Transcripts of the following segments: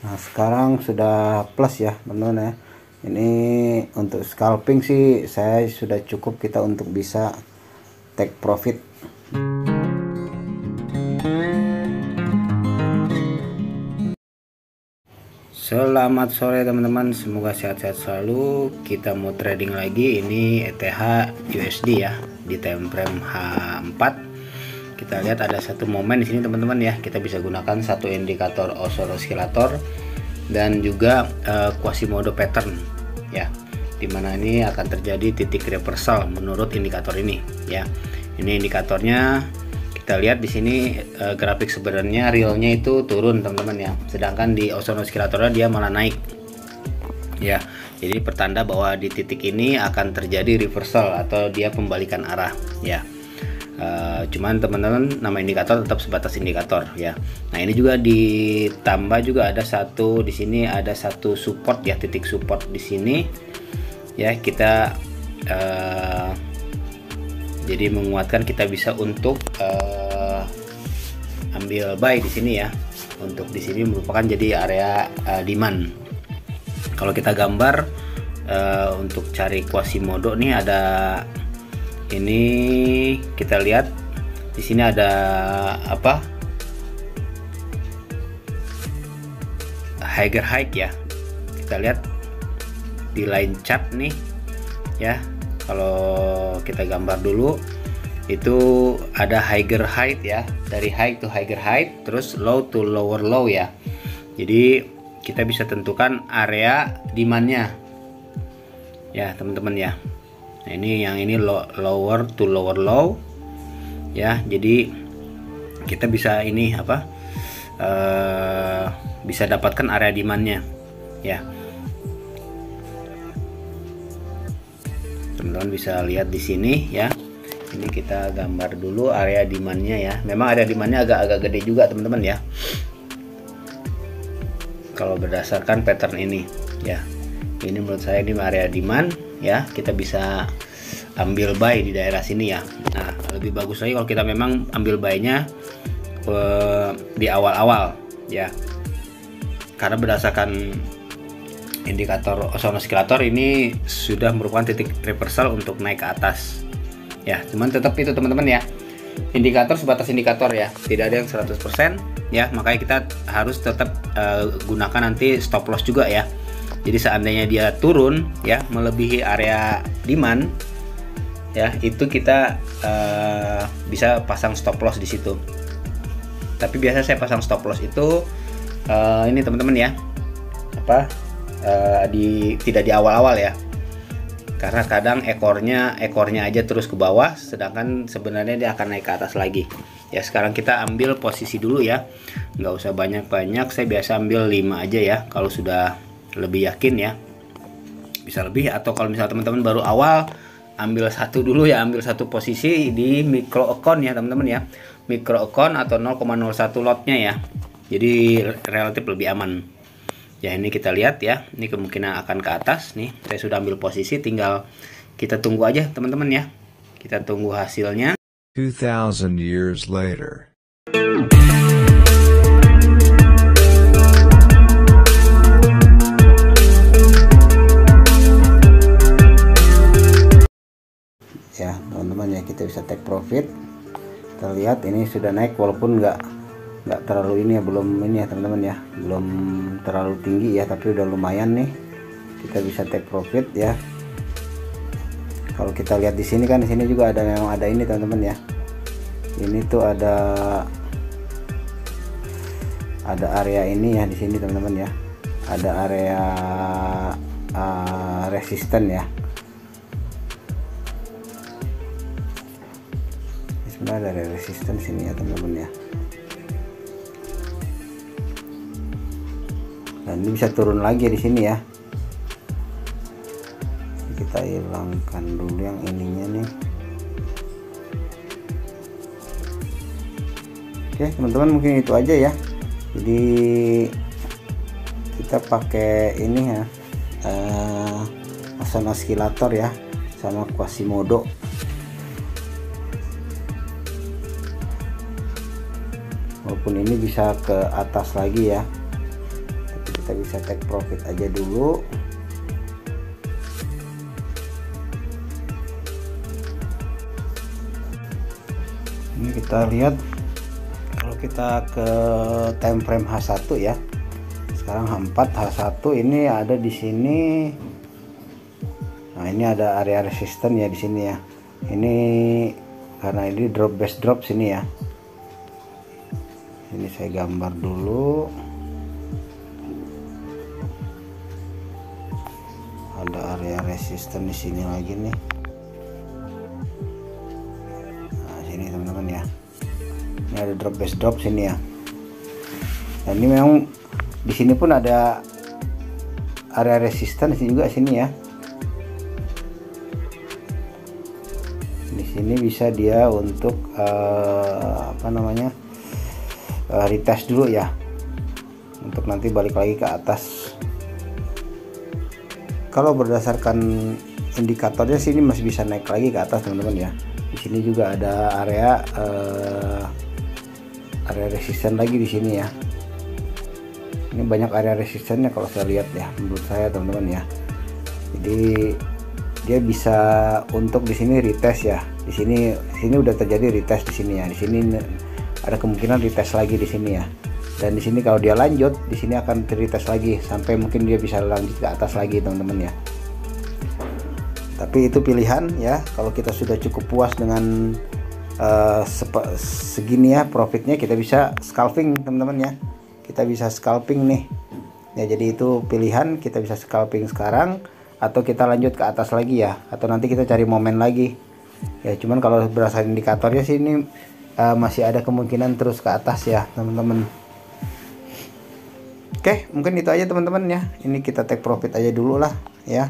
Nah sekarang sudah plus ya teman-teman ya. Ini untuk scalping sih saya sudah cukup kita untuk bisa take profit. Selamat sore teman-teman, semoga sehat-sehat selalu. Kita mau trading lagi, ini ETH USD ya, di time frame H4. Kita lihat ada satu momen di sini teman-teman ya. Kita bisa gunakan satu indikator oscillator dan juga Quasimodo pattern ya, dimana ini akan terjadi titik reversal menurut indikator ini ya. Ini indikatornya, kita lihat di sini grafik sebenarnya realnya itu turun teman-teman ya, sedangkan di oscillatornya dia malah naik ya. Jadi pertanda bahwa di titik ini akan terjadi reversal atau dia pembalikan arah ya. Cuman teman-teman, nama indikator tetap sebatas indikator ya. Nah ini juga ditambah juga ada satu di sini, ada satu support ya, titik support di sini ya. Kita jadi menguatkan kita bisa untuk ambil buy di sini ya. Untuk di sini merupakan jadi area demand. Kalau kita gambar untuk cari Quasimodo nih, ada ini kita lihat di sini ada apa, higher high ya. Kita lihat di line chart nih ya. Kalau kita gambar dulu, itu ada higher high ya, dari high to higher high, terus low to lower low ya. Jadi kita bisa tentukan area demandnya ya teman-teman ya. Nah ini yang ini lower to lower low ya. Jadi kita bisa ini apa, bisa dapatkan area demandnya ya. Teman-teman bisa lihat di sini ya. Ini kita gambar dulu area demandnya ya. Memang area demandnya agak gede juga teman-teman ya, kalau berdasarkan pattern ini ya. Ini menurut saya di area demand ya, kita bisa ambil buy di daerah sini ya. Nah lebih bagus lagi kalau kita memang ambil buy-nya di awal-awal ya, karena berdasarkan indikator oscillator ini sudah merupakan titik reversal untuk naik ke atas ya. Cuman tetap itu teman-teman ya, indikator sebatas indikator ya, tidak ada yang 100% ya. Makanya kita harus tetap gunakan nanti stop loss juga ya. Jadi seandainya dia turun ya melebihi area demand ya, itu kita bisa pasang stop loss di situ. Tapi biasa saya pasang stop loss itu ini teman-teman ya, apa, tidak di awal-awal ya, karena kadang ekornya aja terus ke bawah, sedangkan sebenarnya dia akan naik ke atas lagi ya. Sekarang kita ambil posisi dulu ya, nggak usah banyak-banyak, saya biasa ambil 5 aja ya. Kalau sudah lebih yakin ya bisa lebih, atau kalau misalnya teman-teman baru awal, ambil satu dulu ya, ambil satu posisi di micro account ya teman-teman ya, micro account atau 0,01 lotnya ya. Jadi relatif lebih aman ya. Ini kita lihat ya, ini kemungkinan akan ke atas nih. Saya sudah ambil posisi, tinggal kita tunggu aja teman-teman ya. Kita tunggu hasilnya. 2000 years later. Ya teman-teman ya, kita bisa take profit. Kita lihat ini sudah naik, walaupun nggak terlalu ini ya, belum ini ya teman-teman ya, belum terlalu tinggi ya, tapi udah lumayan nih, kita bisa take profit ya. Kalau kita lihat di sini kan, di sini juga ada, memang ada ini teman-teman ya. Ini tuh ada area ini ya di sini teman-teman ya, ada area resisten ya. Sebenarnya ada resisten sini ya teman-teman ya, dan ini bisa turun lagi di sini ya. Kita hilangkan dulu yang ininya nih. Oke teman-teman, mungkin itu aja ya. Jadi kita pakai ini ya, oscillator ya, sama Quasimodo. Walaupun ini bisa ke atas lagi ya, tapi kita bisa take profit aja dulu. Ini kita lihat kalau kita ke time frame H1 ya. Sekarang H4, H1 ini ada di sini. Nah, ini ada area resisten ya di sini ya. Ini karena ini drop base drop sini ya. Ini saya gambar dulu. Ada area resisten di sini lagi nih. Nah, sini teman-teman ya. Ini ada drop base drop sini ya. Dan ini memang di sini pun ada area resisten juga sini ya. Di sini bisa dia untuk retest dulu ya, untuk nanti balik lagi ke atas. Kalau berdasarkan indikatornya sini masih bisa naik lagi ke atas teman-teman ya. Di sini juga ada area resisten lagi di sini ya. Ini banyak area resistennya kalau saya lihat ya, menurut saya teman-teman ya. Jadi dia bisa untuk di sini retest ya. Di sini udah terjadi retest di sini ya. Di sini ada kemungkinan retest lagi di sini ya. Dan di sini kalau dia lanjut, di sini akan retest lagi sampai mungkin dia bisa lanjut ke atas lagi teman-teman ya. Tapi itu pilihan ya. Kalau kita sudah cukup puas dengan segini ya profitnya, kita bisa scalping teman-teman ya. Kita bisa scalping nih ya. Jadi itu pilihan, kita bisa scalping sekarang atau kita lanjut ke atas lagi ya, atau nanti kita cari momen lagi ya. Cuman kalau berdasarkan indikatornya sih ini masih ada kemungkinan terus ke atas ya teman-teman. Oke, mungkin itu aja teman-teman ya. Ini kita take profit aja dulu lah ya,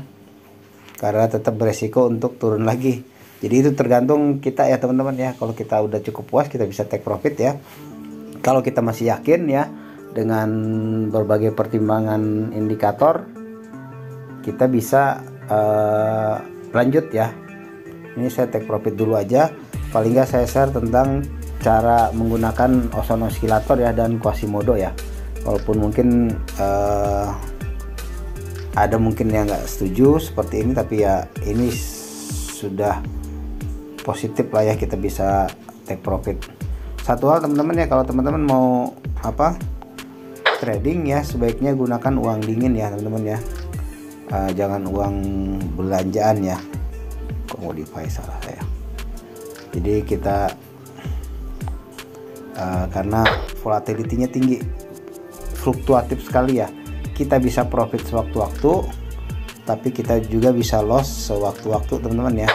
karena tetap beresiko untuk turun lagi. Jadi itu tergantung kita ya teman-teman ya. Kalau kita udah cukup puas, kita bisa take profit ya. Kalau kita masih yakin ya dengan berbagai pertimbangan indikator, kita bisa lanjut ya. Ini saya take profit dulu aja. Paling nggak saya share tentang cara menggunakan Ozone Oscillator ya dan Quasimodo ya. Walaupun mungkin ada mungkin yang nggak setuju seperti ini, tapi ya ini sudah positif lah ya, kita bisa take profit. Satu hal teman-teman ya, kalau teman-teman mau trading ya, sebaiknya gunakan uang dingin ya teman-teman ya. Jangan uang belanjaan ya. Kok modify salah saya. Jadi kita karena volatility-nya tinggi, fluktuatif sekali ya. Kita bisa profit sewaktu-waktu, tapi kita juga bisa loss sewaktu-waktu teman-teman ya.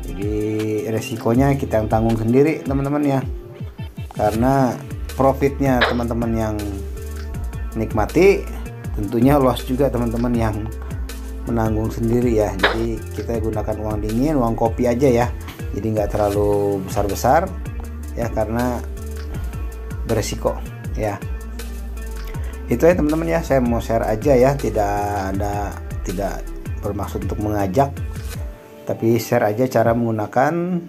Jadi resikonya kita yang tanggung sendiri teman-teman ya. Karena profitnya teman-teman yang nikmati, tentunya loss juga teman-teman yang menanggung sendiri ya. Jadi kita gunakan uang dingin, uang kopi aja ya. Jadi nggak terlalu besar-besar ya, karena beresiko ya. Itu ya teman-teman ya, saya mau share aja ya, tidak bermaksud untuk mengajak, tapi share aja cara menggunakan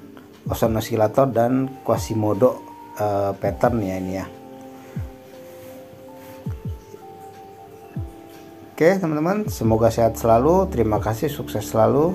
Ozone Oscillator dan Quasimodo pattern ya ini ya. Oke teman-teman, semoga sehat selalu, terima kasih, sukses selalu.